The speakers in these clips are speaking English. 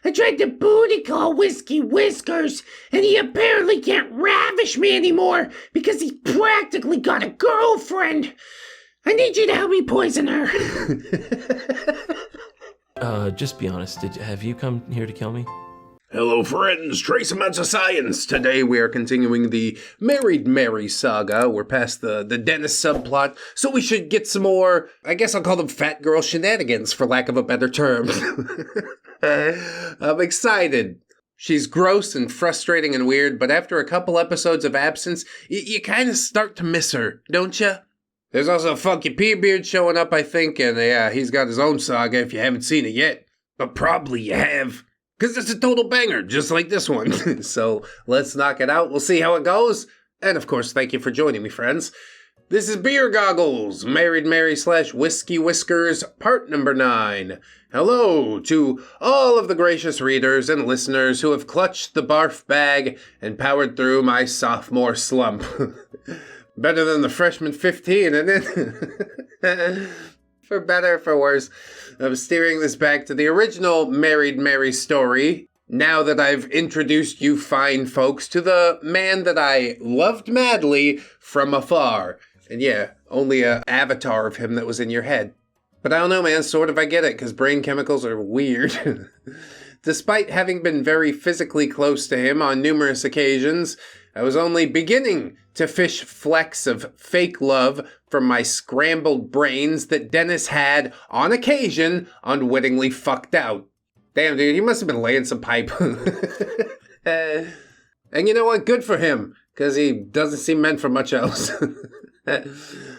I tried to booty call Whiskey Whiskers, and he apparently can't ravish me anymore because he's practically got a girlfriend. I need you to help me poison her. Just be honest. Have you come here to kill me? Hello friends, trace amounts of science. Today we are continuing the Married Mary saga. We're past the Dennis subplot, so we should get some more, I guess I'll call them fat girl shenanigans for lack of a better term. I'm excited. She's gross and frustrating and weird, but after a couple episodes of absence, you kind of start to miss her, don't you? There's also a Funky P-Beard showing up, I think, and yeah, he's got his own saga if you haven't seen it yet. But probably you have. Because it's a total banger, just like this one. So let's knock it out. We'll see how it goes. And of course, thank you for joining me, friends. This is Beer Goggles, Married Mary / Whiskey Whiskers, part number 9. Hello to all of the gracious readers and listeners who have clutched the barf bag and powered through my sophomore slump. Better than the freshman 15, isn't it? For better or for worse, I'm steering this back to the original Married Mary story, now that I've introduced you fine folks to the man that I loved madly from afar. And yeah, only an avatar of him that was in your head. But I don't know, man, sort of I get it, because brain chemicals are weird. Despite having been very physically close to him on numerous occasions, I was only beginning to fish flecks of fake love from my scrambled brains that Dennis had, on occasion, unwittingly fucked out. Damn, dude, he must have been laying some pipe. And you know what? Good for him, because he doesn't seem meant for much else.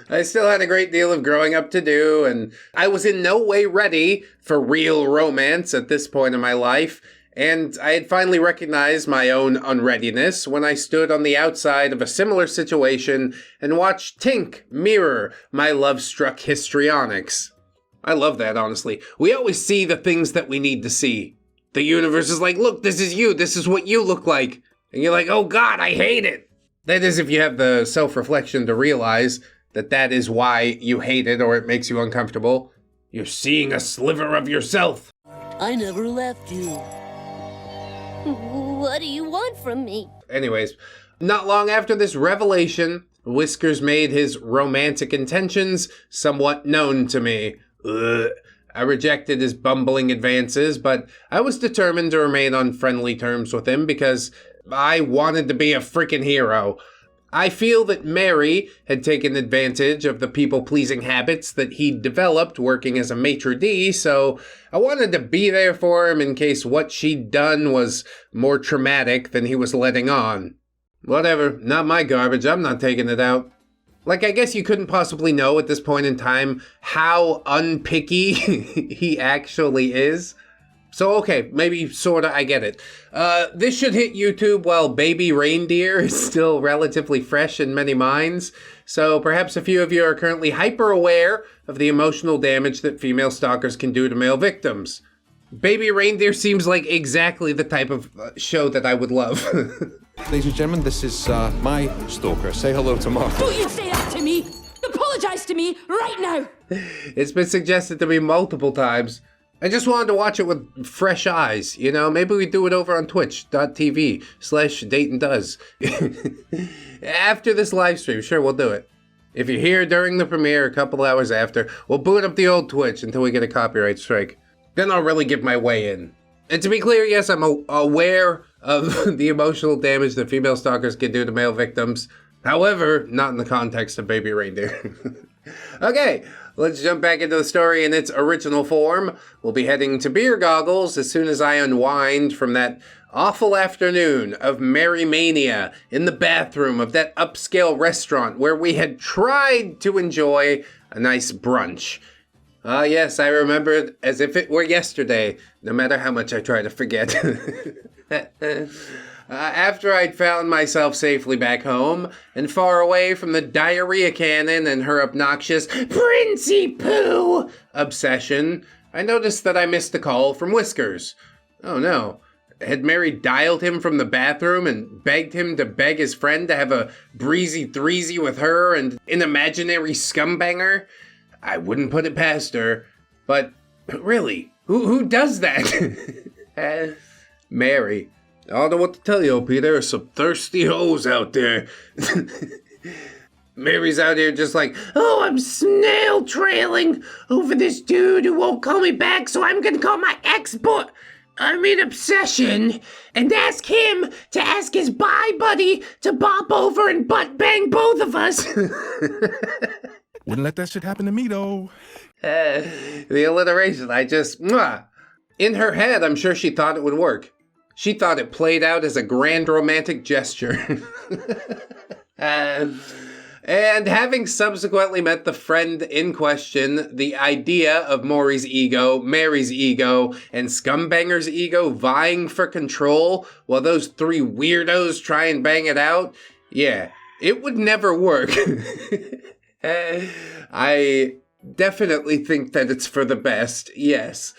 I still had a great deal of growing up to do, and I was in no way ready for real romance at this point in my life. And I had finally recognized my own unreadiness when I stood on the outside of a similar situation and watched Tink mirror my love-struck histrionics. I love that, honestly. We always see the things that we need to see. The universe is like, look, this is you. This is what you look like. And you're like, oh God, I hate it. That is if you have the self-reflection to realize that that is why you hate it or it makes you uncomfortable. You're seeing a sliver of yourself. I never left you. What do you want from me? Anyways, not long after this revelation, Whiskers made his romantic intentions somewhat known to me. I rejected his bumbling advances, but I was determined to remain on friendly terms with him because I wanted to be a freaking hero. I feel that Mary had taken advantage of the people-pleasing habits that he'd developed working as a maitre d', so I wanted to be there for him in case what she'd done was more traumatic than he was letting on. Whatever, not my garbage, I'm not taking it out. Like, I guess you couldn't possibly know at this point in time how unpicky he actually is. So, okay, maybe sorta, I get it. This should hit YouTube while Baby Reindeer is still relatively fresh in many minds. So perhaps a few of you are currently hyper-aware of the emotional damage that female stalkers can do to male victims. Baby Reindeer seems like exactly the type of show that I would love. Ladies and gentlemen, this is my stalker. Say hello to Mark. Don't you say that to me! Apologize to me right now! It's been suggested to me multiple times. I just wanted to watch it with fresh eyes, you know? Maybe we do it over on twitch.tv/DaytonDoes. After this live stream, sure, we'll do it. If you're here during the premiere, a couple hours after, we'll boot up the old Twitch until we get a copyright strike. Then I'll really give my way in. And to be clear, yes, I'm aware of the emotional damage that female stalkers can do to male victims. However, not in the context of Baby Reindeer. Okay, let's jump back into the story in its original form. We'll be heading to Beer Goggles as soon as I unwind from that awful afternoon of Merry Mania in the bathroom of that upscale restaurant where we had tried to enjoy a nice brunch. Ah, yes, I remember it as if it were yesterday, no matter how much I try to forget. After I'd found myself safely back home and far away from the diarrhea cannon and her obnoxious Princey Pooh obsession, I noticed that I missed a call from Whiskers. Oh no. Had Mary dialed him from the bathroom and begged him to beg his friend to have a breezy threesy with her and an imaginary scumbanger? I wouldn't put it past her, but really, who does that? Mary. I don't know what to tell you, Opie. There are some thirsty hoes out there. Mary's out here just like, Oh, I'm snail trailing over this dude who won't call me back, so I'm gonna call my ex-boy. I'm in obsession and ask him to ask his bye buddy to bop over and butt bang both of us. Wouldn't let that shit happen to me, though. the alliteration, mwah. In her head, I'm sure she thought it would work. She thought it played out as a grand romantic gesture. And having subsequently met the friend in question, the idea of Maury's ego, Mary's ego, and Scumbanger's ego vying for control while those three weirdos try and bang it out, yeah, it would never work. I definitely think that it's for the best, yes.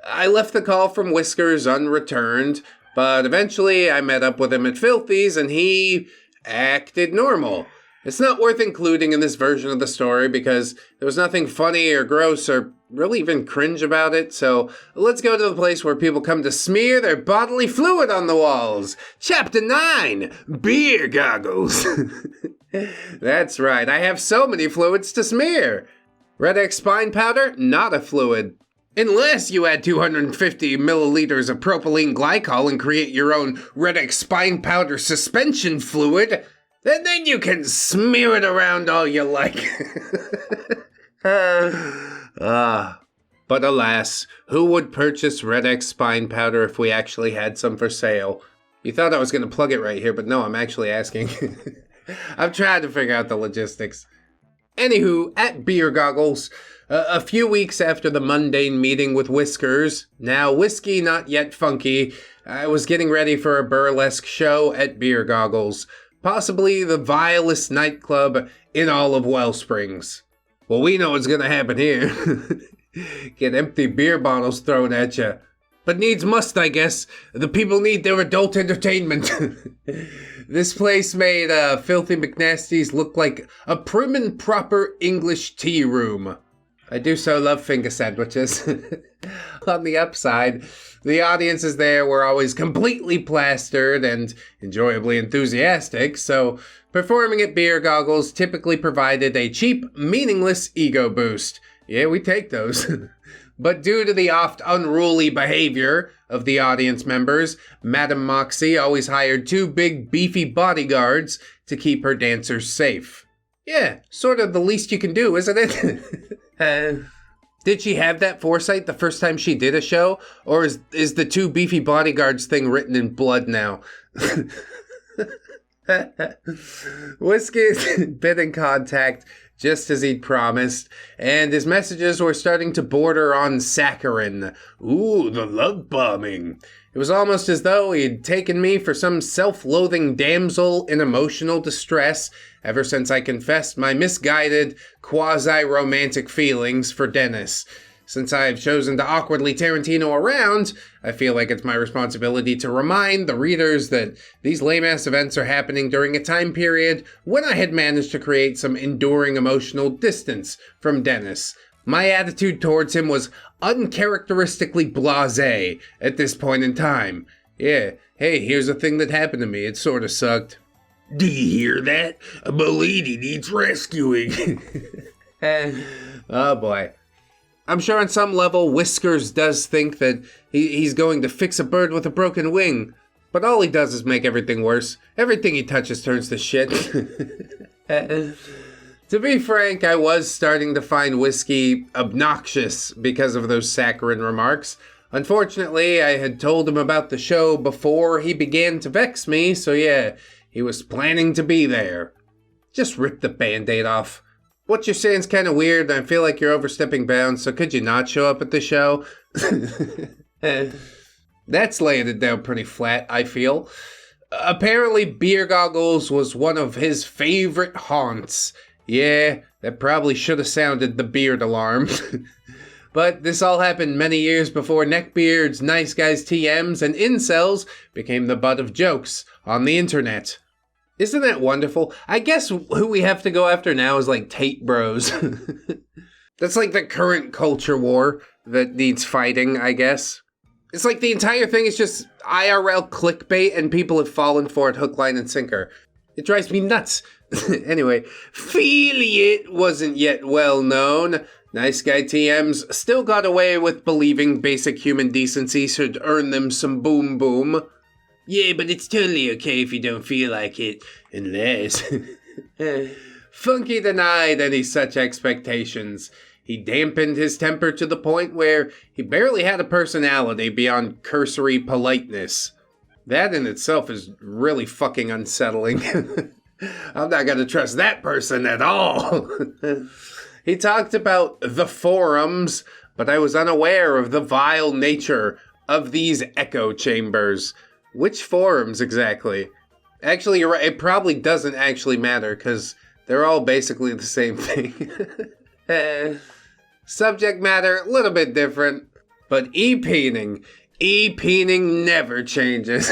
I left the call from Whiskers unreturned, but eventually I met up with him at Filthy's and he acted normal. It's not worth including in this version of the story because there was nothing funny or gross or really even cringe about it, so let's go to the place where people come to smear their bodily fluid on the walls. Chapter 9, Beer Goggles. That's right, I have so many fluids to smear. ReddX spine powder, not a fluid. Unless you add 250 milliliters of propylene glycol and create your own ReddX spine powder suspension fluid, and then you can smear it around all you like. But alas, who would purchase ReddX spine powder if we actually had some for sale? You thought I was going to plug it right here, but no, I'm actually asking. I'm trying to figure out the logistics. Anywho, at Beer Goggles, a few weeks after the mundane meeting with Whiskers, now whiskey not yet funky, I was getting ready for a burlesque show at Beer Goggles. Possibly the vilest nightclub in all of Wellsprings. Well, we know what's gonna happen here. Get empty beer bottles thrown at you. But needs must, I guess. The people need their adult entertainment. This place made Filthy McNasty's look like a prim and proper English tea room. I do so love finger sandwiches. On the upside, the audiences there were always completely plastered and enjoyably enthusiastic, so performing at Beer Goggles typically provided a cheap, meaningless ego boost. Yeah, we take those. But due to the oft unruly behavior of the audience members, Madame Moxie always hired 2 big, beefy bodyguards to keep her dancers safe. Yeah, sort of the least you can do, isn't it? Did she have that foresight the first time she did a show? Or is the 2 beefy bodyguards thing written in blood now? Whiskey's been in contact just as he'd promised, and his messages were starting to border on saccharine. Ooh, the love bombing. It was almost as though he'd taken me for some self-loathing damsel in emotional distress ever since I confessed my misguided, quasi-romantic feelings for Dennis. Since I've chosen to awkwardly Tarantino around, I feel like it's my responsibility to remind the readers that these lame-ass events are happening during a time period when I had managed to create some enduring emotional distance from Dennis. My attitude towards him was uncharacteristically blasé at this point in time. Yeah, hey, here's a thing that happened to me. It sorta sucked. Do you hear that? A lady needs rescuing. Oh boy. I'm sure on some level Whiskers does think that he's going to fix a bird with a broken wing, but all he does is make everything worse. Everything he touches turns to shit. To be frank, I was starting to find Whiskey obnoxious because of those saccharine remarks. Unfortunately, I had told him about the show before he began to vex me, so yeah, he was planning to be there. Just rip the band-aid off. What you're saying's kind of weird, and I feel like you're overstepping bounds, so could you not show up at the show? That's laying it down pretty flat, I feel. Apparently, Beer Goggles was one of his favorite haunts. Yeah, that probably should have sounded the beard alarm. But this all happened many years before Neckbeards, nice guys, TMs, and incels became the butt of jokes on the internet. Isn't that wonderful? I guess who we have to go after now is like Tate Bros. That's like the current culture war that needs fighting, I guess. It's like the entire thing is just IRL clickbait and people have fallen for it hook, line, and sinker. It drives me nuts. Anyway, Feliate wasn't yet well known. Nice guy TMs still got away with believing basic human decency should earn them some boom boom. Yeah, but it's totally okay if you don't feel like it, unless... Funky denied any such expectations. He dampened his temper to the point where he barely had a personality beyond cursory politeness. That in itself is really fucking unsettling. I'm not gonna trust that person at all. He talked about the forums, but I was unaware of the vile nature of these echo chambers. Which forums exactly? Actually, you're right. It probably doesn't actually matter because they're all basically the same thing. Subject matter, a little bit different. But e-peening never changes.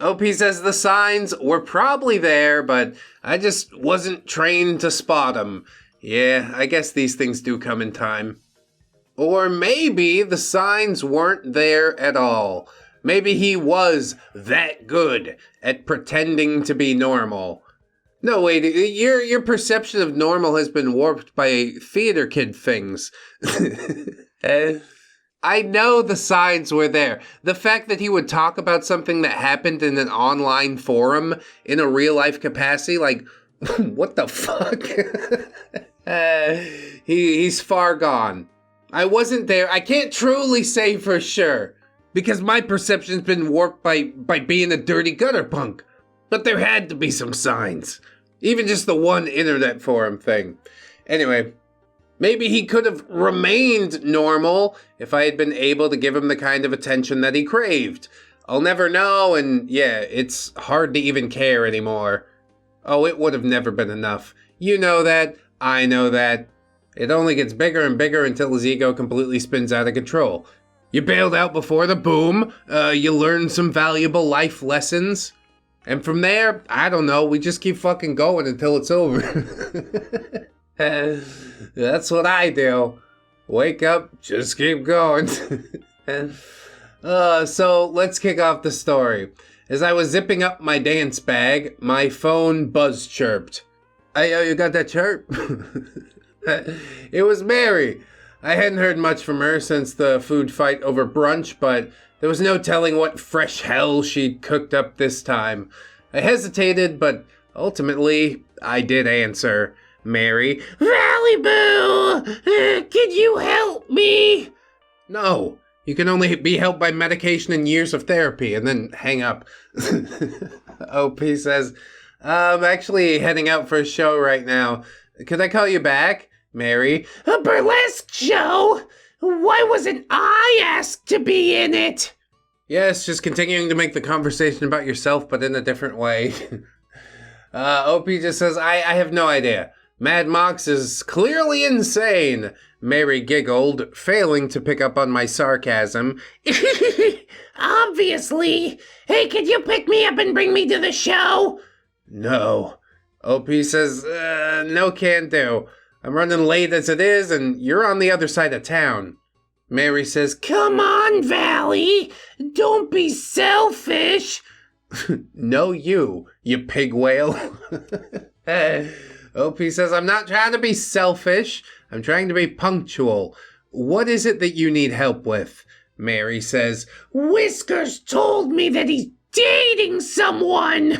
OP says the signs were probably there, but I just wasn't trained to spot them. Yeah, I guess these things do come in time. Or maybe the signs weren't there at all. Maybe he was that good at pretending to be normal. No, wait, your perception of normal has been warped by theater kid things. I know the signs were there. The fact that he would talk about something that happened in an online forum in a real life capacity, like, what the fuck? He's far gone. I wasn't there. I can't truly say for sure, because my perception's been warped by being a dirty gutter punk. But there had to be some signs. Even just the one internet forum thing. Anyway, maybe he could have remained normal if I had been able to give him the kind of attention that he craved. I'll never know, and yeah, it's hard to even care anymore. Oh, it would have never been enough. You know that. I know that. It only gets bigger and bigger until his ego completely spins out of control. You bailed out before the boom. You learned some valuable life lessons. And from there, I don't know, we just keep fucking going until it's over. That's what I do. Wake up, just keep going. So let's kick off the story. As I was zipping up my dance bag, my phone buzz chirped. Hey, yo, you got that chirp? It was Mary. I hadn't heard much from her since the food fight over brunch, but there was no telling what fresh hell she'd cooked up this time. I hesitated, but ultimately, I did answer. Mary. Valley Boo! Can you help me? No, you can only be helped by medication and years of therapy, and then hang up. OP says, I'm actually heading out for a show right now. Could I call you back? Mary. A burlesque show? Why wasn't I asked to be in it? Yes, just continuing to make the conversation about yourself, but in a different way. OP just says, I have no idea. Mad Mox is clearly insane. Mary giggled, failing to pick up on my sarcasm. Obviously. Hey, can you pick me up and bring me to the show? No. OP says, no can do. I'm running late as it is, and you're on the other side of town. Mary says, come on, Valley. Don't be selfish. No, you pig whale. OP says, I'm not trying to be selfish. I'm trying to be punctual. What is it that you need help with? Mary says, Whiskers told me that he's dating someone.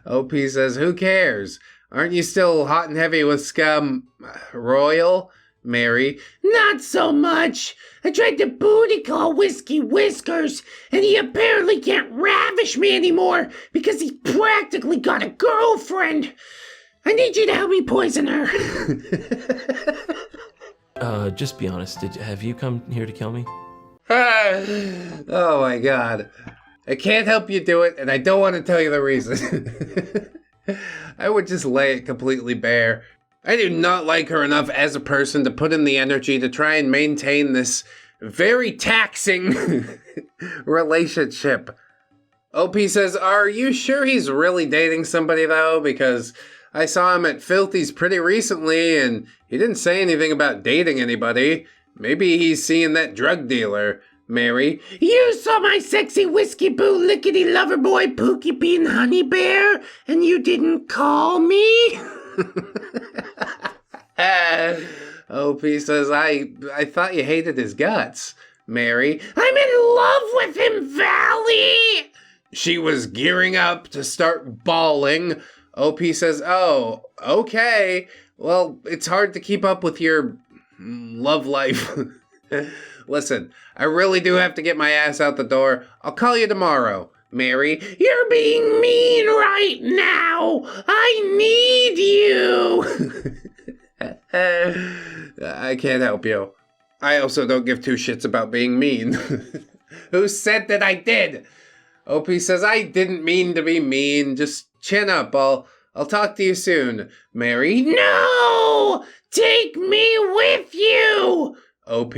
OP says, who cares? Aren't you still hot and heavy with Scum Royal? Mary. Not so much. I tried to booty call Whiskey Whiskers, and he apparently can't ravish me anymore because he's practically got a girlfriend. I need you to help me poison her. Just be honest. Have you come here to kill me? Oh my god. I can't help you do it, and I don't want to tell you the reason. I would just lay it completely bare. I do not like her enough as a person to put in the energy to try and maintain this very taxing relationship. OP says, are you sure he's really dating somebody though? Because I saw him at Filthy's pretty recently, and he didn't say anything about dating anybody. Maybe he's seeing that drug dealer. Mary. You saw my sexy whiskey boo lickety lover boy Pookie Bean Honey Bear, and you didn't call me? OP says, I thought you hated his guts. Mary. I'm in love with him, Valley! She was gearing up to start bawling. OP says, oh, okay. Well, it's hard to keep up with your love life. Listen, I really do have to get my ass out the door. I'll call you tomorrow. Mary. You're being mean right now. I need you. I can't help you. I also don't give two shits about being mean. Who said that I did? OP says, I didn't mean to be mean. Just chin up. I'll talk to you soon. Mary. No! Take me with you! OP,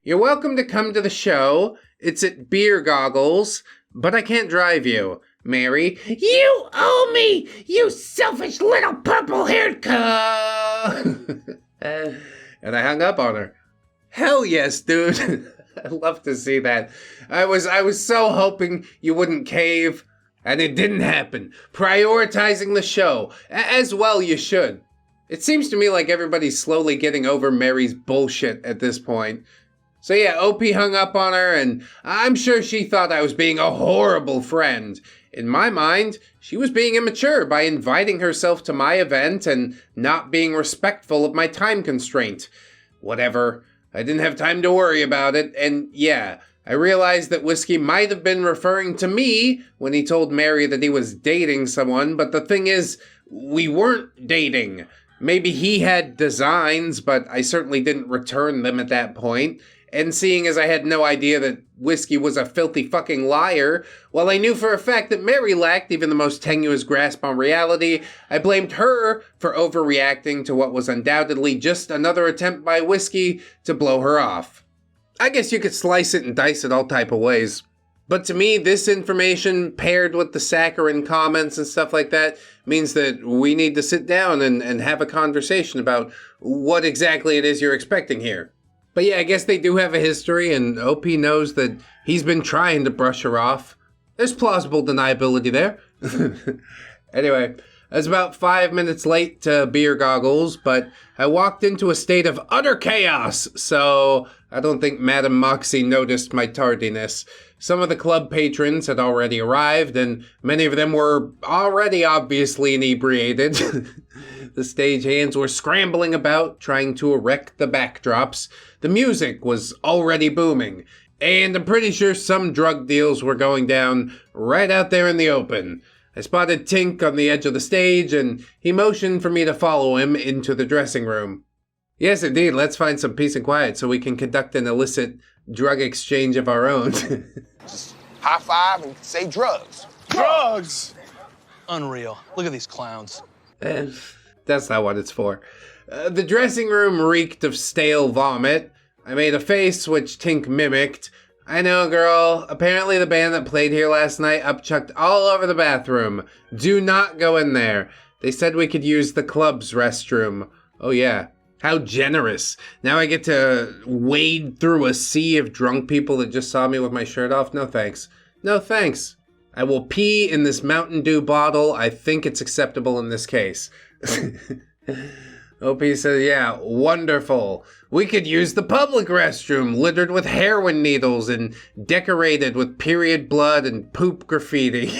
you're welcome to come to the show. It's at Beer Goggles, but I can't drive you. Mary. You owe me, you selfish little purple-haired And I hung up on her. Hell yes, dude. I'd love to see that. I was so hoping you wouldn't cave, and it didn't happen. Prioritizing the show, as well you should. It seems to me like everybody's slowly getting over Mary's bullshit at this point. So yeah, OP hung up on her, and I'm sure she thought I was being a horrible friend. In my mind, she was being immature by inviting herself to my event and not being respectful of my time constraint. Whatever. I didn't have time to worry about it, and yeah, I realized that Whiskey might have been referring to me when he told Mary that he was dating someone, but the thing is, we weren't dating. Maybe he had designs, but I certainly didn't return them at that point. And seeing as I had no idea that Whiskey was a filthy fucking liar, while I knew for a fact that Mary lacked even the most tenuous grasp on reality, I blamed her for overreacting to what was undoubtedly just another attempt by Whiskey to blow her off. I guess you could slice it and dice it all type of ways. But to me, this information, paired with the saccharine comments and stuff like that, means that we need to sit down and have a conversation about what exactly it is you're expecting here. But yeah, I guess they do have a history, and OP knows that he's been trying to brush her off. There's plausible deniability there. Anyway, I was about 5 minutes late to Beer Goggles, but I walked into a state of utter chaos, so I don't think Madame Moxie noticed my tardiness. Some of the club patrons had already arrived, and many of them were already obviously inebriated. The stagehands were scrambling about, trying to erect the backdrops. The music was already booming, and I'm pretty sure some drug deals were going down right out there in the open. I spotted Tink on the edge of the stage, and he motioned for me to follow him into the dressing room. Yes, indeed, let's find some peace and quiet so we can conduct an illicit drug exchange of our own. Just high five and say drugs. Drugs! Unreal. Look at these clowns. That's not what it's for. The dressing room reeked of stale vomit. I made a face, which Tink mimicked. I know, girl. Apparently the band that played here last night upchucked all over the bathroom. Do not go in there. They said we could use the club's restroom. Oh yeah. How generous. Now I get to wade through a sea of drunk people that just saw me with my shirt off? No thanks. No thanks. I will pee in this Mountain Dew bottle. I think it's acceptable in this case. OP says, yeah, wonderful. We could use the public restroom, littered with heroin needles and decorated with period blood and poop graffiti.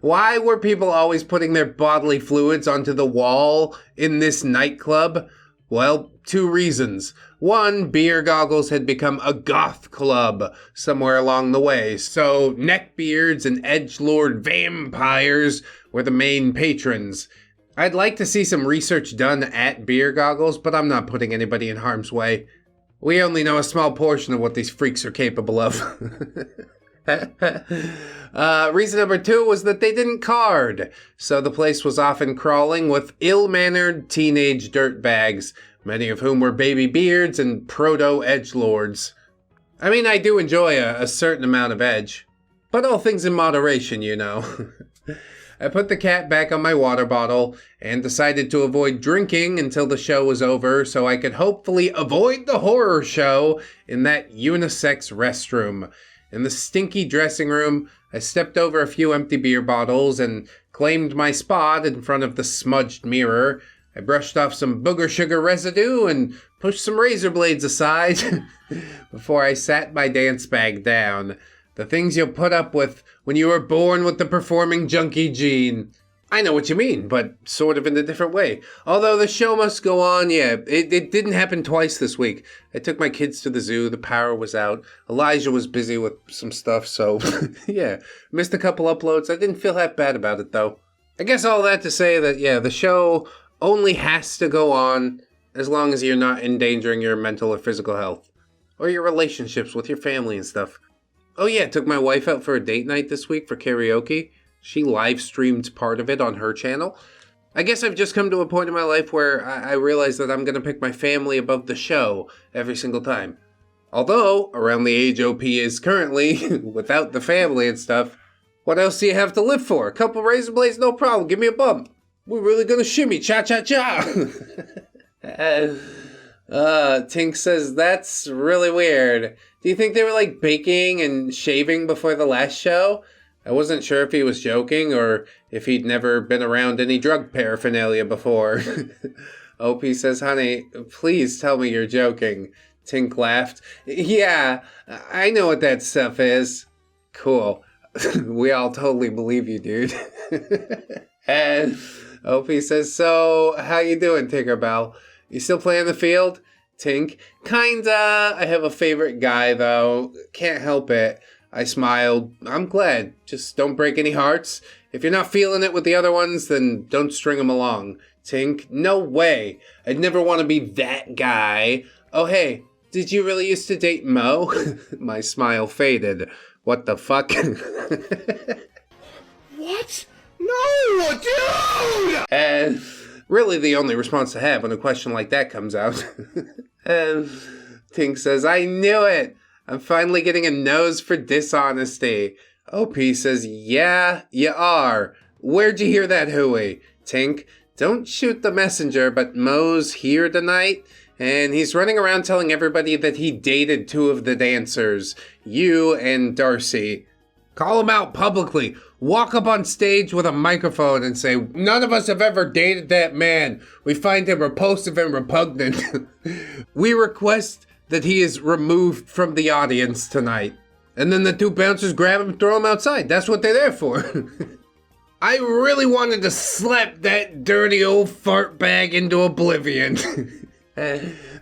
Why were people always putting their bodily fluids onto the wall in this nightclub? Well, 2 reasons. 1, Beer Goggles had become a goth club somewhere along the way, so neckbeards and edgelord vampires were the main patrons. I'd like to see some research done at Beer Goggles, but I'm not putting anybody in harm's way. We only know a small portion of what these freaks are capable of. Reason number 2 was that they didn't card, so the place was often crawling with ill-mannered teenage dirtbags, many of whom were baby beards and proto-edgelords. I mean, I do enjoy a certain amount of edge, but all things in moderation, you know. I put the cat back on my water bottle and decided to avoid drinking until the show was over so I could hopefully avoid the horror show in that unisex restroom. In the stinky dressing room, I stepped over a few empty beer bottles and claimed my spot in front of the smudged mirror. I brushed off some booger sugar residue and pushed some razor blades aside before I sat my dance bag down. The things you'll put up with when you were born with the performing junkie gene. I know what you mean, but sort of in a different way. Although the show must go on, yeah, it didn't happen twice this week. I took my kids to the zoo, the power was out, Elijah was busy with some stuff, so yeah, missed a couple uploads. I didn't feel that bad about it, though. I guess all that to say that, yeah, the show only has to go on as long as you're not endangering your mental or physical health. Or your relationships with your family and stuff. Oh yeah, took my wife out for a date night this week for karaoke. She live streamed part of it on her channel. I guess I've just come to a point in my life where I realize that I'm going to pick my family above the show every single time. Although, around the age OP is currently, without the family and stuff, what else do you have to live for? A couple razor blades, no problem, give me a bump. We're really going to shimmy, cha-cha-cha. Tink says, that's really weird. Do you think they were like baking and shaving before the last show? I wasn't sure if he was joking or if he'd never been around any drug paraphernalia before. OP says, honey, please tell me you're joking. Tink laughed. Yeah, I know what that stuff is. Cool. We all totally believe you, dude. And OP says, so how you doing, Tinkerbell? You still playing the field? Tink, kinda. I have a favorite guy, though. Can't help it. I smiled. I'm glad. Just don't break any hearts. If you're not feeling it with the other ones, then don't string them along. Tink, no way. I'd never want to be that guy. Oh, hey, did you really used to date Mo? My smile faded. What the fuck? What? No, dude! And really the only response to have when a question like that comes out. And Tink says, I knew it. I'm finally getting a nose for dishonesty. OP says, yeah, you are. Where'd you hear that hooey? Tink, don't shoot the messenger, but Mo's here tonight, and he's running around telling everybody that he dated two of the dancers, you and Darcy. Call him out publicly. Walk up on stage with a microphone and say, none of us have ever dated that man. We find him repulsive and repugnant. We request that he is removed from the audience tonight. And then the two bouncers grab him and throw him outside. That's what they're there for. I really wanted to slap that dirty old fart bag into oblivion.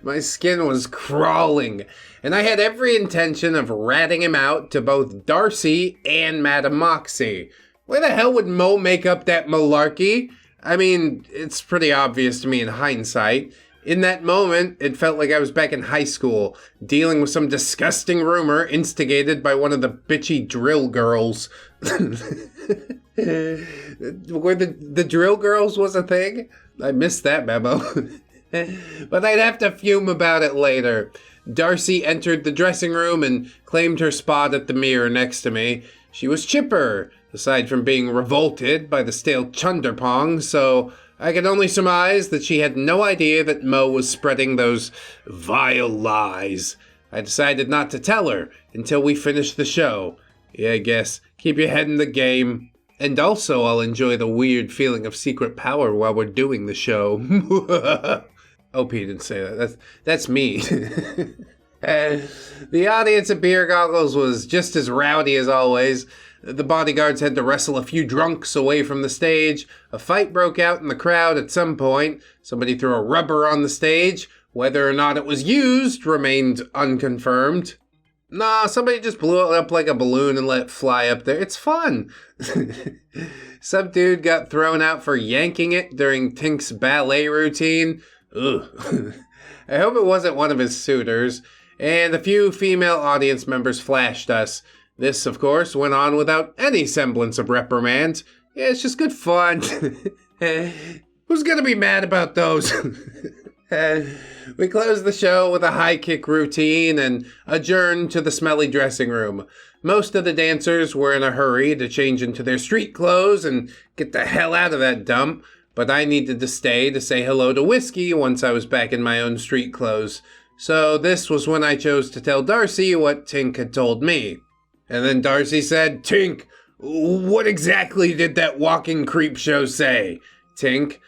My skin was crawling, and I had every intention of ratting him out to both Darcy and Madame Moxie. Where the hell would Mo make up that malarkey? I mean, it's pretty obvious to me in hindsight. In that moment, it felt like I was back in high school, dealing with some disgusting rumor instigated by one of the bitchy drill girls. Where the drill girls was a thing? I missed that memo. But I'd have to fume about it later. Darcy entered the dressing room and claimed her spot at the mirror next to me. She was chipper, aside from being revolted by the stale chunderpong, so I could only surmise that she had no idea that Mo was spreading those vile lies. I decided not to tell her until we finished the show. Yeah, I guess. Keep your head in the game. And also I'll enjoy the weird feeling of secret power while we're doing the show. OP didn't say that. That's me. The audience at Beer Goggles was just as rowdy as always. The bodyguards had to wrestle a few drunks away from the stage. A fight broke out in the crowd at some point. Somebody threw a rubber on the stage. Whether or not it was used remained unconfirmed. Nah, somebody just blew it up like a balloon and let it fly up there. It's fun. Some dude got thrown out for yanking it during Tink's ballet routine. Ugh. I hope it wasn't one of his suitors. And a few female audience members flashed us. This, of course, went on without any semblance of reprimand. Yeah, it's just good fun. Who's gonna be mad about those? We closed the show with a high kick routine and adjourned to the smelly dressing room. Most of the dancers were in a hurry to change into their street clothes and get the hell out of that dump, but I needed to stay to say hello to Whiskey once I was back in my own street clothes. So this was when I chose to tell Darcy what Tink had told me. And then Darcy said, "Tink, what exactly did that walking creep show say?" Tink,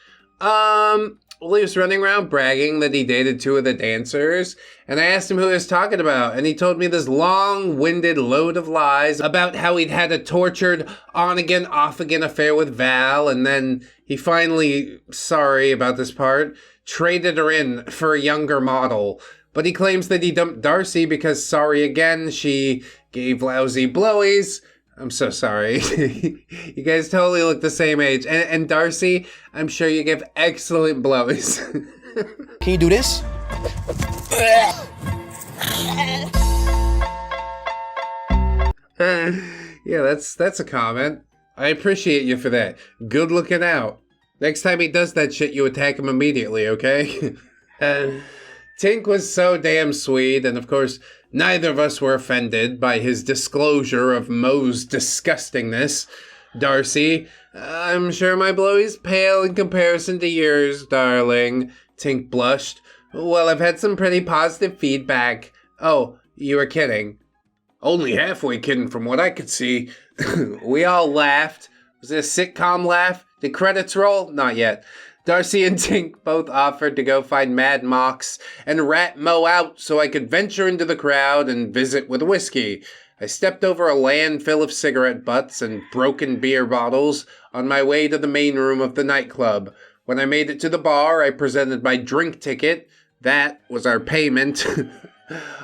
well, he was running around bragging that he dated 2 of the dancers, and I asked him who he was talking about, and he told me this long-winded load of lies about how he'd had a tortured on-again, off-again affair with Val, and then he finally, sorry about this part, traded her in for a younger model. But he claims that he dumped Darcy because, sorry again, she gave lousy blowies. I'm so sorry. You guys totally look the same age. And Darcy, I'm sure you give excellent blowies. Can you do this? Yeah, that's a comment. I appreciate you for that. Good looking out. Next time he does that shit, you attack him immediately, okay? Tink was so damn sweet, and of course, neither of us were offended by his disclosure of Moe's disgustingness. Darcy, I'm sure my blowy's pale in comparison to yours, darling. Tink blushed. Well, I've had some pretty positive feedback. Oh, you were kidding. Only halfway kidding from what I could see. We all laughed. Was it a sitcom laugh? Did credits roll? Not yet. Darcy and Tink both offered to go find Mad Mox and rat Mo out so I could venture into the crowd and visit with Whiskey. I stepped over a landfill of cigarette butts and broken beer bottles on my way to the main room of the nightclub. When I made it to the bar, I presented my drink ticket. That was our payment.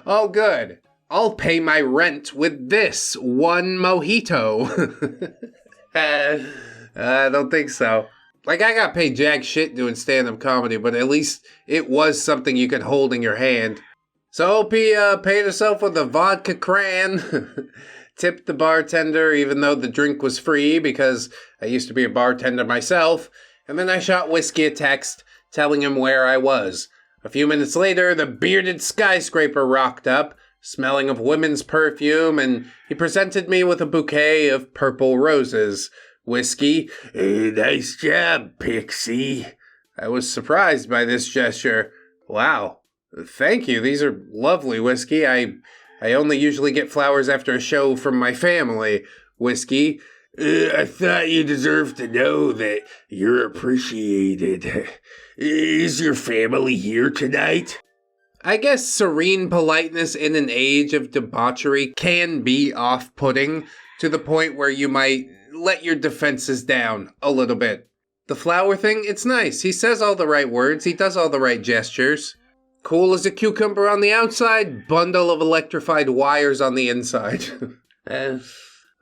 Oh, good. I'll pay my rent with this one mojito. I don't think so. Like, I got paid jack shit doing stand-up comedy, but at least it was something you could hold in your hand. So OP paid herself with a vodka cran. Tipped the bartender, even though the drink was free, because I used to be a bartender myself. And then I shot Whiskey a text, telling him where I was. A few minutes later, the bearded skyscraper rocked up, smelling of women's perfume, and he presented me with a bouquet of purple roses. Whiskey, nice job, Pixie. I was surprised by this gesture. Wow, thank you. These are lovely, Whiskey. I only usually get flowers after a show from my family. Whiskey, I thought you deserved to know that you're appreciated. Is your family here tonight? I guess serene politeness in an age of debauchery can be off-putting to the point where you might let your defenses down a little bit. The flower thing, it's nice. He says all the right words. He does all the right gestures. Cool as a cucumber on the outside, bundle of electrified wires on the inside.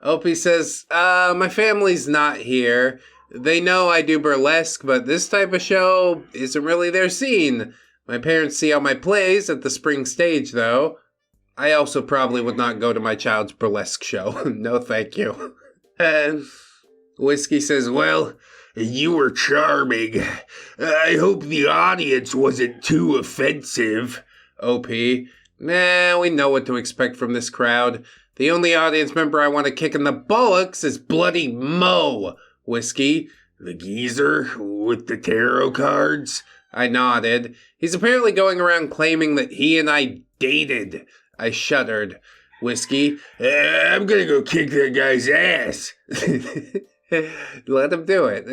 Opie says, my family's not here. They know I do burlesque, but this type of show isn't really their scene. My parents see all my plays at the spring stage, though. I also probably would not go to my child's burlesque show. No, thank you. Whiskey says, well, you were charming. I hope the audience wasn't too offensive. OP, nah, we know what to expect from this crowd. The only audience member I want to kick in the bollocks is bloody Mo. Whiskey, the geezer with the tarot cards? I nodded. He's apparently going around claiming that he and I dated. I shuddered. Whiskey, I'm gonna go kick that guy's ass. Let him do it.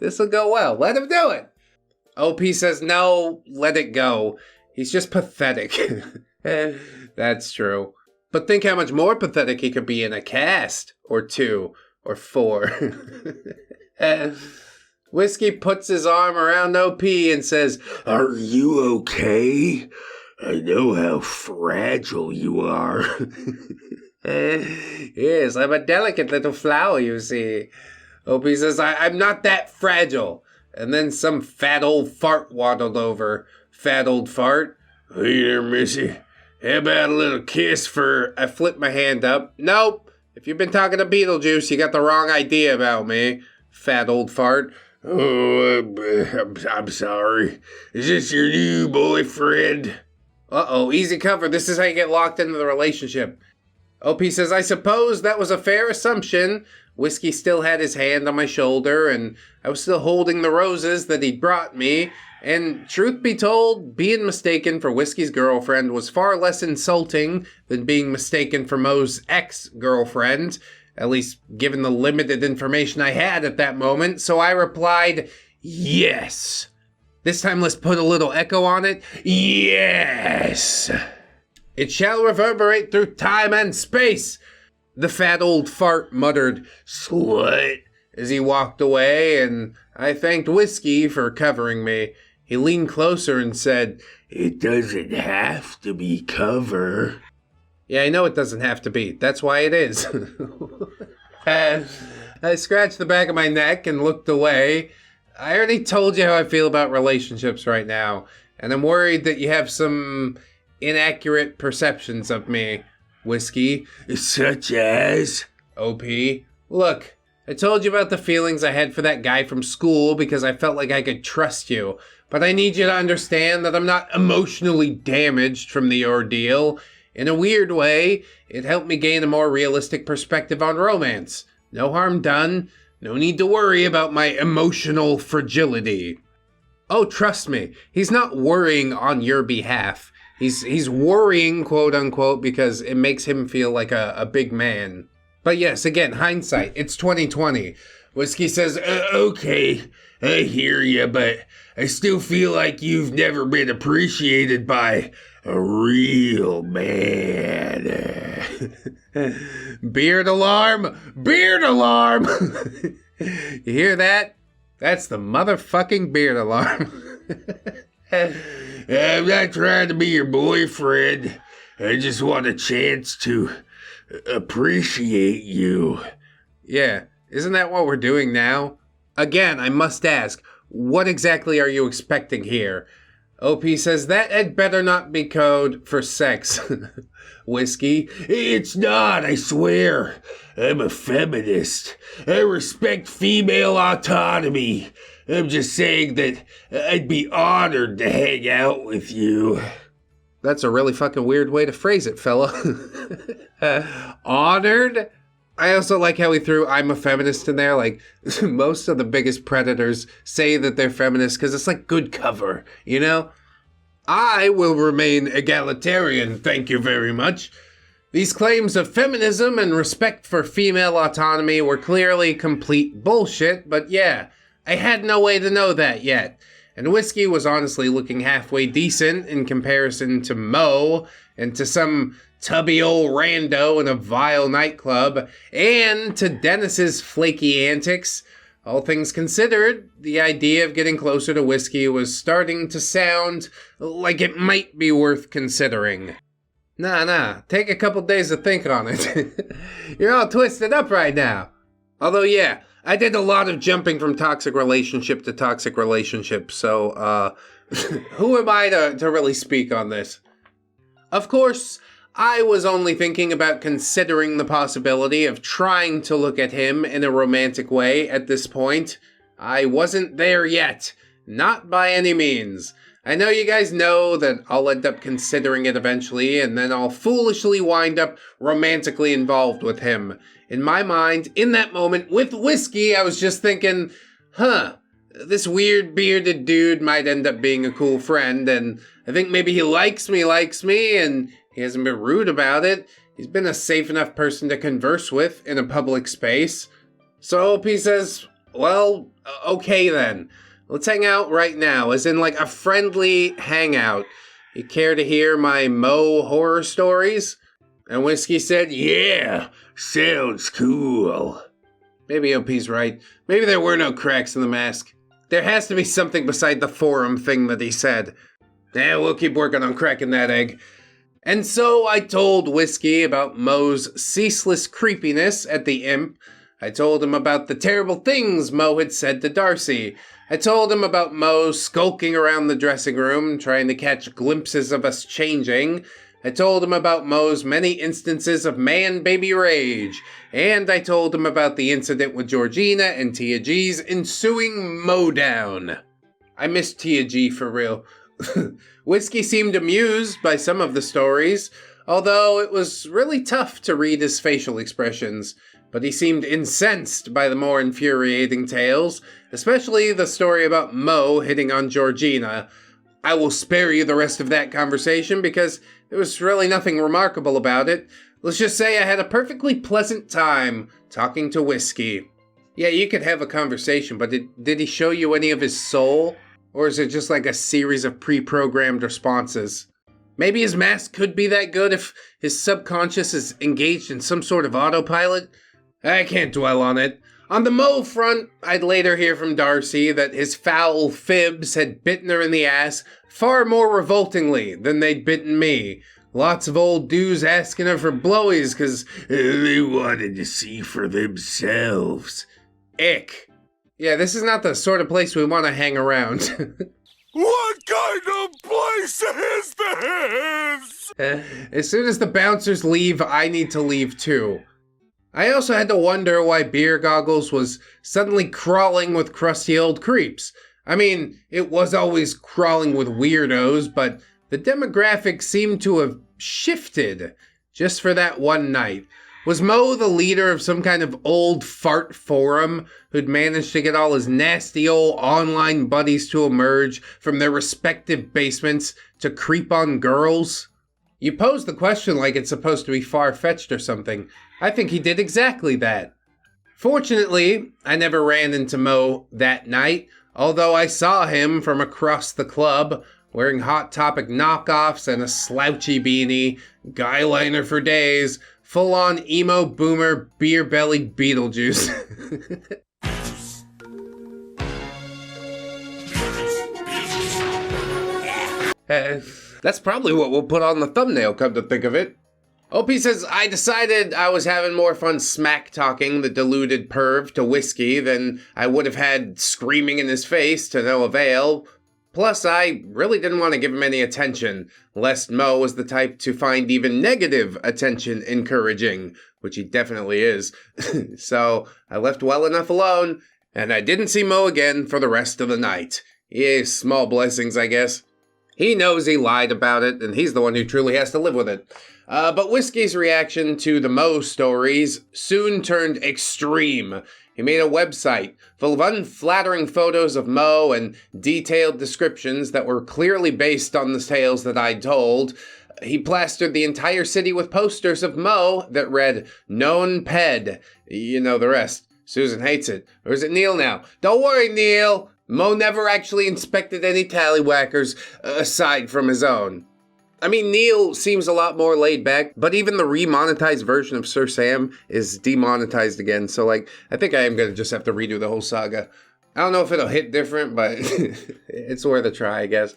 This'll go well. Let him do it. OP says, no, let it go. He's just pathetic. That's true. But think how much more pathetic he could be in a cast. Or 2. Or 4. Whiskey puts his arm around OP and says, are you okay? I know how fragile you are. Yes, I'm a delicate little flower, you see. Opie says, I'm not that fragile. And then some fat old fart waddled over. Fat old fart. Hey there, missy. How about a little kiss for... I flipped my hand up. Nope. If you've been talking to Beetlejuice, you got the wrong idea about me. Fat old fart. Oh, I'm sorry. Is this your new boyfriend? Uh-oh, easy cover. This is how you get locked into the relationship. OP says, I suppose that was a fair assumption. Whiskey still had his hand on my shoulder, and I was still holding the roses that he'd brought me. And truth be told, being mistaken for Whiskey's girlfriend was far less insulting than being mistaken for Mo's ex-girlfriend, at least given the limited information I had at that moment. So I replied, yes. This time let's put a little echo on it. Yes. It shall reverberate through time and space. The fat old fart muttered, slut, as he walked away, and I thanked Whiskey for covering me. He leaned closer and said, it doesn't have to be cover. Yeah, I know it doesn't have to be. That's why it is. I scratched the back of my neck and looked away. I already told you how I feel about relationships right now, and I'm worried that you have some inaccurate perceptions of me, Whiskey. Such as? OP. Look, I told you about the feelings I had for that guy from school because I felt like I could trust you. But I need you to understand that I'm not emotionally damaged from the ordeal. In a weird way, it helped me gain a more realistic perspective on romance. No harm done. No need to worry about my emotional fragility. Oh, trust me, he's not worrying on your behalf. He's worrying, quote unquote, because it makes him feel like a big man. But yes, again, hindsight, it's 2020. Whiskey says, okay, I hear you, but I still feel like you've never been appreciated by a real man. Beard alarm! Beard alarm! You hear that? That's the motherfucking beard alarm. I'm not trying to be your boyfriend. I just want a chance to appreciate you. Yeah, isn't that what we're doing now? Again, I must ask, what exactly are you expecting here? OP says that had better not be code for sex. Whiskey, it's not, I swear. I'm a feminist. I respect female autonomy. I'm just saying that I'd be honored to hang out with you. That's a really fucking weird way to phrase it, fella. Honored? I also like how he threw I'm a feminist in there. Like, most of the biggest predators say that they're feminists because it's like good cover, you know? I will remain egalitarian, thank you very much. These claims of feminism and respect for female autonomy were clearly complete bullshit, but yeah, I had no way to know that yet. And Whiskey was honestly looking halfway decent in comparison to Mo and to some tubby old rando in a vile nightclub and to Dennis's flaky antics. All things considered, the idea of getting closer to Whiskey was starting to sound like it might be worth considering. Nah, take a couple days to think on it. You're all twisted up right now. Although, yeah, I did a lot of jumping from toxic relationship to toxic relationship, so, who am I to really speak on this? Of course, I was only thinking about considering the possibility of trying to look at him in a romantic way at this point. I wasn't there yet. Not by any means. I know you guys know that I'll end up considering it eventually, and then I'll foolishly wind up romantically involved with him. In my mind, in that moment, with Whiskey, I was just thinking, this weird bearded dude might end up being a cool friend, and I think maybe he likes me, and he hasn't been rude about it. He's been a safe enough person to converse with in a public space. So OP says, well, okay then. Let's hang out right now, as in like a friendly hangout. You care to hear my Mo horror stories? And Whiskey said, yeah, sounds cool. Maybe OP's right. Maybe there were no cracks in the mask. There has to be something beside the forum thing that he said. We'll keep working on cracking that egg. And so I told Whiskey about Mo's ceaseless creepiness at the Imp. I told him about the terrible things Mo had said to Darcy. I told him about Mo skulking around the dressing room, trying to catch glimpses of us changing. I told him about Mo's many instances of man-baby rage, and I told him about the incident with Georgina and Tia G's ensuing mowdown. I miss Tia G for real. Whiskey seemed amused by some of the stories, although it was really tough to read his facial expressions. But he seemed incensed by the more infuriating tales, especially the story about Mo hitting on Georgina. I will spare you the rest of that conversation because there was really nothing remarkable about it. Let's just say I had a perfectly pleasant time talking to Whiskey. Yeah, you could have a conversation, but did he show you any of his soul? Or is it just like a series of pre-programmed responses? Maybe his mask could be that good if his subconscious is engaged in some sort of autopilot? I can't dwell on it. On the Mo front, I'd later hear from Darcy that his foul fibs had bitten her in the ass far more revoltingly than they'd bitten me. Lots of old dudes asking her for blowies because they wanted to see for themselves. Ick. Yeah, this is not the sort of place we want to hang around. What kind of place is this? As soon as the bouncers leave, I need to leave too. I also had to wonder why Beer Goggles was suddenly crawling with crusty old creeps. I mean, it was always crawling with weirdos, but the demographic seemed to have shifted just for that one night. Was Mo the leader of some kind of old fart forum who'd managed to get all his nasty old online buddies to emerge from their respective basements to creep on girls? You pose the question like it's supposed to be far-fetched or something. I think he did exactly that. Fortunately, I never ran into Mo that night, although I saw him from across the club, wearing Hot Topic knockoffs and a slouchy beanie, guy liner for days, full-on emo boomer beer-bellied Beetlejuice. That's probably what we'll put on the thumbnail, come to think of it. OP says, I decided I was having more fun smack-talking the deluded perv to Whiskey than I would have had screaming in his face to no avail. Plus, I really didn't want to give him any attention, lest Mo was the type to find even negative attention encouraging, which he definitely is. So, I left well enough alone, and I didn't see Mo again for the rest of the night. Yeah, small blessings, I guess. He knows he lied about it, and he's the one who truly has to live with it. But Whiskey's reaction to the Mo stories soon turned extreme. He made a website full of unflattering photos of Mo and detailed descriptions that were clearly based on the tales that I'd told. He plastered the entire city with posters of Mo that read, "Known Ped." You know the rest. Susan hates it. Or is it Neil now? Don't worry, Neil. Mo never actually inspected any tallywhackers aside from his own. I mean, Neil seems a lot more laid back, but even the remonetized version of Sir Sam is demonetized again, so I think I am going to just have to redo the whole saga. I don't know if it'll hit different, but it's worth a try, I guess.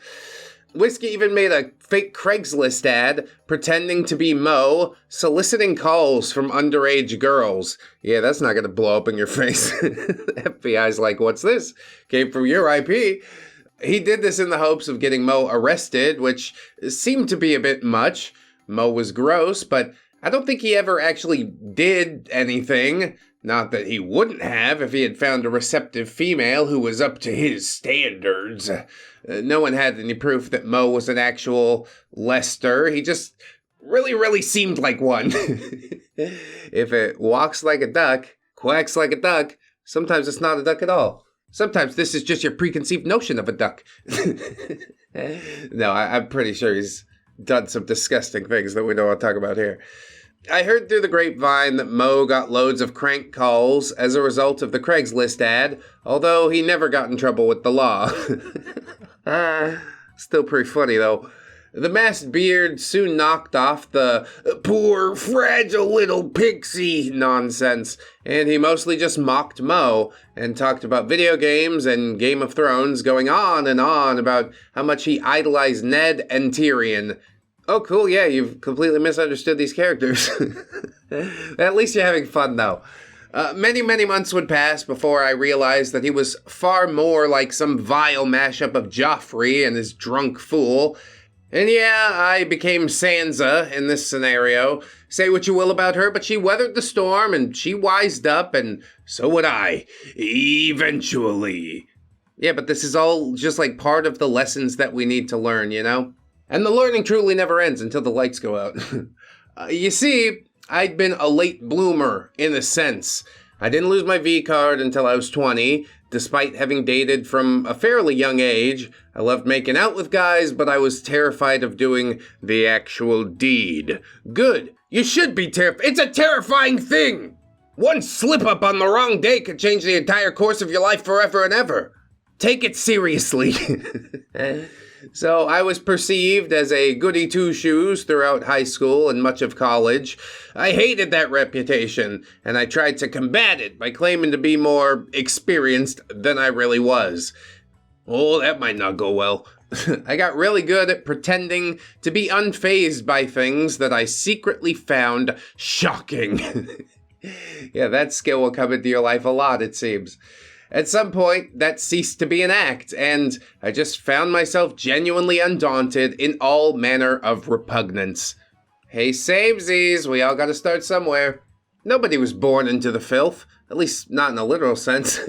Whiskey even made a fake Craigslist ad pretending to be Mo, soliciting calls from underage girls. Yeah, that's not going to blow up in your face. The FBI's like, what's this? Came from your IP. He did this in the hopes of getting Mo arrested, which seemed to be a bit much. Mo was gross, but I don't think he ever actually did anything. Not that he wouldn't have if he had found a receptive female who was up to his standards. No one had any proof that Mo was an actual Lester. He just really seemed like one. If it walks like a duck, quacks like a duck, sometimes it's not a duck at all. Sometimes this is just your preconceived notion of a duck. No, I'm pretty sure he's done some disgusting things that we don't want to talk about here. I heard through the grapevine that Mo got loads of crank calls as a result of the Craigslist ad, although he never got in trouble with the law. Still pretty funny, though. The masked beard soon knocked off the poor, fragile little pixie nonsense, and he mostly just mocked Mo and talked about video games and Game of Thrones, going on and on about how much he idolized Ned and Tyrion. Oh, cool, yeah, you've completely misunderstood these characters. At least you're having fun, though. Many months would pass before I realized that he was far more like some vile mashup of Joffrey and his drunk fool. And yeah, I became Sansa in this scenario. Say what you will about her, but she weathered the storm and she wised up, and so would I. Eventually. Yeah, but this is all just like part of the lessons that we need to learn, you know? And the learning truly never ends until the lights go out. You see, I'd been a late bloomer, in a sense. I didn't lose my V card until I was 20, despite having dated from a fairly young age. I loved making out with guys, but I was terrified of doing the actual deed. Good. You should be terrified. It's a terrifying thing! One slip-up on the wrong day could change the entire course of your life forever and ever. Take it seriously. So I was perceived as a goody two-shoes throughout high school and much of college. I hated that reputation, and I tried to combat it by claiming to be more experienced than I really was. Oh, that might not go well. I got really good at pretending to be unfazed by things that I secretly found shocking. Yeah, that skill will come into your life a lot, it seems. At some point, that ceased to be an act, and I just found myself genuinely undaunted in all manner of repugnance. Hey, samesies, we all gotta start somewhere. Nobody was born into the filth, at least not in a literal sense.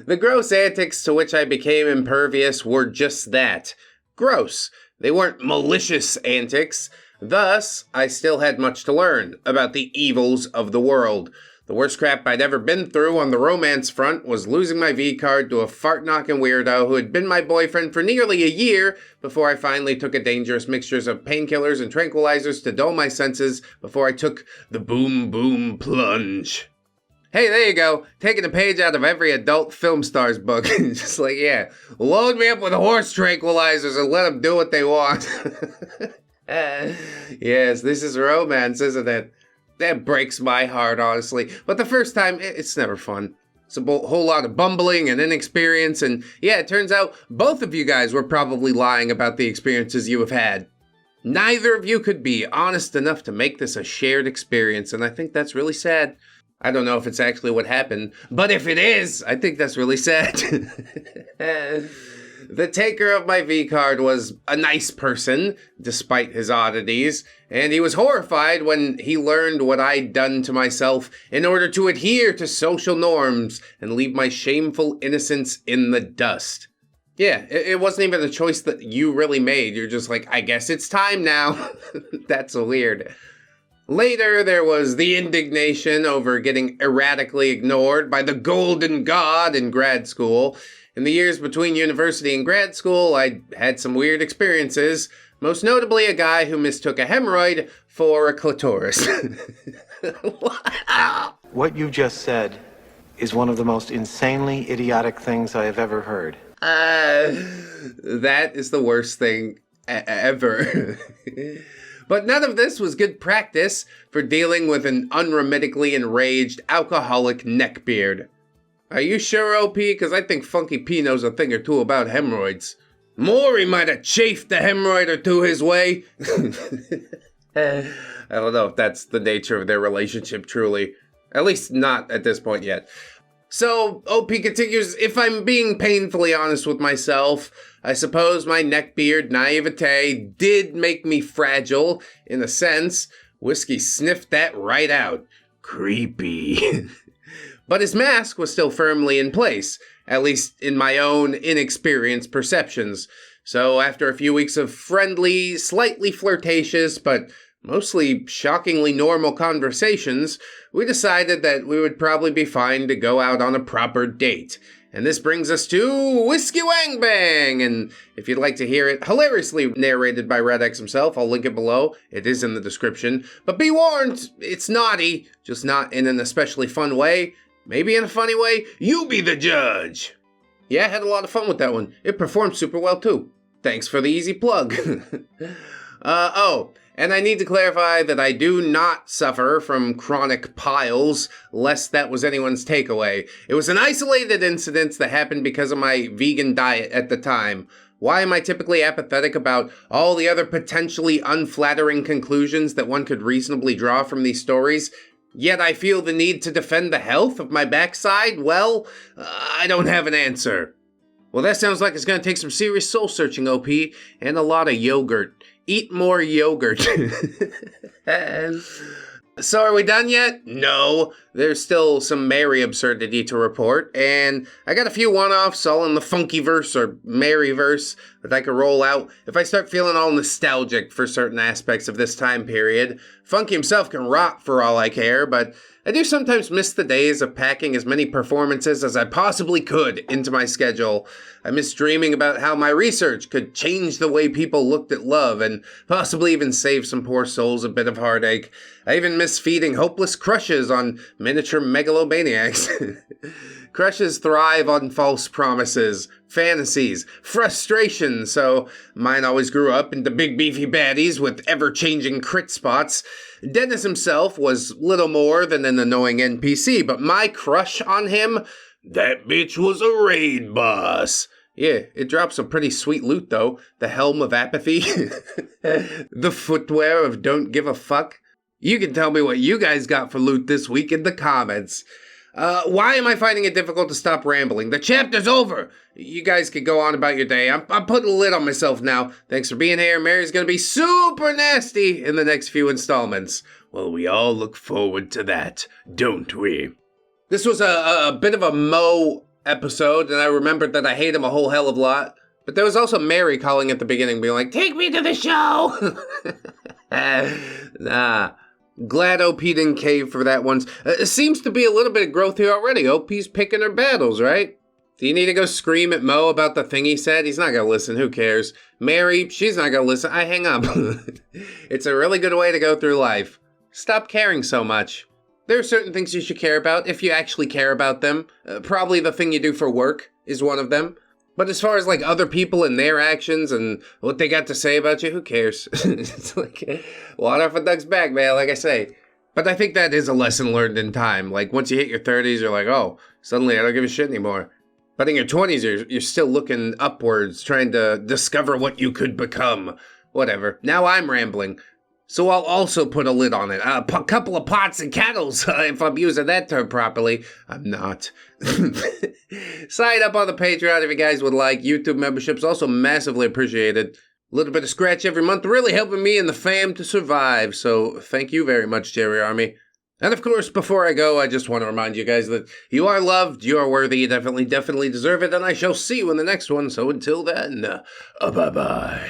The gross antics to which I became impervious were just that. Gross. They weren't malicious antics. Thus, I still had much to learn about the evils of the world. The worst crap I'd ever been through on the romance front was losing my V-card to a fart-knocking weirdo who had been my boyfriend for nearly a year before I finally took a dangerous mixtures of painkillers and tranquilizers to dull my senses before I took the boom-boom plunge. Hey, there you go. Taking a page out of every adult film star's book. Just like, yeah, load me up with horse tranquilizers and let them do what they want. Yes, this is romance, isn't it? That breaks my heart, honestly. But the first time, it's never fun. It's a whole lot of bumbling and inexperience, and yeah, it turns out both of you guys were probably lying about the experiences you have had. Neither of you could be honest enough to make this a shared experience, and I think that's really sad. I don't know if it's actually what happened, but if it is, I think that's really sad. The taker of my V-card was a nice person, despite his oddities, and he was horrified when he learned what I'd done to myself in order to adhere to social norms and leave my shameful innocence in the dust. Yeah, it wasn't even a choice that you really made. You're just like, I guess it's time now. That's weird. Later, there was the indignation over getting erratically ignored by the golden god in grad school. In the years between university and grad school, I had some weird experiences, most notably a guy who mistook a hemorrhoid for a clitoris. What you just said is one of the most insanely idiotic things I have ever heard. That is the worst thing ever. But none of this was good practice for dealing with an unremittingly enraged alcoholic neckbeard. Are you sure, OP? Because I think Funky P knows a thing or two about hemorrhoids. Maury might have chafed a hemorrhoid or two his way. I don't know if that's the nature of their relationship, truly. At least not at this point yet. So, OP continues, if I'm being painfully honest with myself, I suppose my neckbeard naivete did make me fragile, in a sense. Whiskey sniffed that right out. Creepy. But his mask was still firmly in place, at least in my own inexperienced perceptions. So after a few weeks of friendly, slightly flirtatious, but mostly shockingly normal conversations, we decided that we would probably be fine to go out on a proper date. And this brings us to Whiskey Wang Bang! And if you'd like to hear it hilariously narrated by ReddX himself, I'll link it below. It is in the description. But be warned, it's naughty, just not in an especially fun way. Maybe in a funny way. You be the judge! Yeah, I had a lot of fun with that one. It performed super well too. Thanks for the easy plug. And I need to clarify that I do not suffer from chronic piles, lest that was anyone's takeaway. It was an isolated incident that happened because of my vegan diet at the time. Why am I typically apathetic about all the other potentially unflattering conclusions that one could reasonably draw from these stories? Yet I feel the need to defend the health of my backside? Well, I don't have an answer. Well, that sounds like it's gonna take some serious soul searching, OP, and a lot of yogurt. Eat more yogurt. So are we done yet? No. There's still some Mary absurdity to report, and I got a few one-offs all in the funky verse or Mary verse that I could roll out if I start feeling all nostalgic for certain aspects of this time period. Funky himself can rot for all I care, but I do sometimes miss the days of packing as many performances as I possibly could into my schedule. I miss dreaming about how my research could change the way people looked at love and possibly even save some poor souls a bit of heartache. I even miss feeding hopeless crushes on miniature megalomaniacs. Crushes thrive on false promises, fantasies, frustration, so mine always grew up into big beefy baddies with ever-changing crit spots. Dennis himself was little more than an annoying NPC, but my crush on him, that bitch was a raid boss. Yeah, it drops some pretty sweet loot though. The helm of apathy. The footwear of don't give a fuck. You can tell me what you guys got for loot this week in the comments. Why am I finding it difficult to stop rambling? The chapter's over! You guys can go on about your day. I'm putting a lid on myself now. Thanks for being here. Mary's gonna be super nasty in the next few installments. Well, we all look forward to that, don't we? This was a bit of a Mo episode, and I remembered that I hate him a whole hell of a lot. But there was also Mary calling at the beginning, being like, take me to the show! Nah. Glad OP didn't cave for that one. It seems to be a little bit of growth here already. OP's picking her battles, right? Do you need to go scream at Mo about the thing he said? He's not gonna listen, who cares? Mary, she's not gonna listen. I hang up. It's a really good way to go through life. Stop caring so much. There are certain things you should care about if you actually care about them. Probably the thing you do for work is one of them. But as far as like other people and their actions and what they got to say about you, who cares? It's like water off a duck's back, man, like I say. But I think that is a lesson learned in time. Like once you hit your 30s, you're like, oh, suddenly I don't give a shit anymore. But in your 20s, you're still looking upwards, trying to discover what you could become. Whatever. Now I'm rambling. So I'll also put a lid on it. A couple of pots and kettles, if I'm using that term properly. I'm not. Sign up on the Patreon if you guys would like. YouTube memberships also massively appreciated. A little bit of scratch every month, really helping me and the fam to survive. So thank you very much, Jerry Army. And of course, before I go, I just want to remind you guys that you are loved, you are worthy, you definitely deserve it, and I shall see you in the next one. So until then, bye-bye.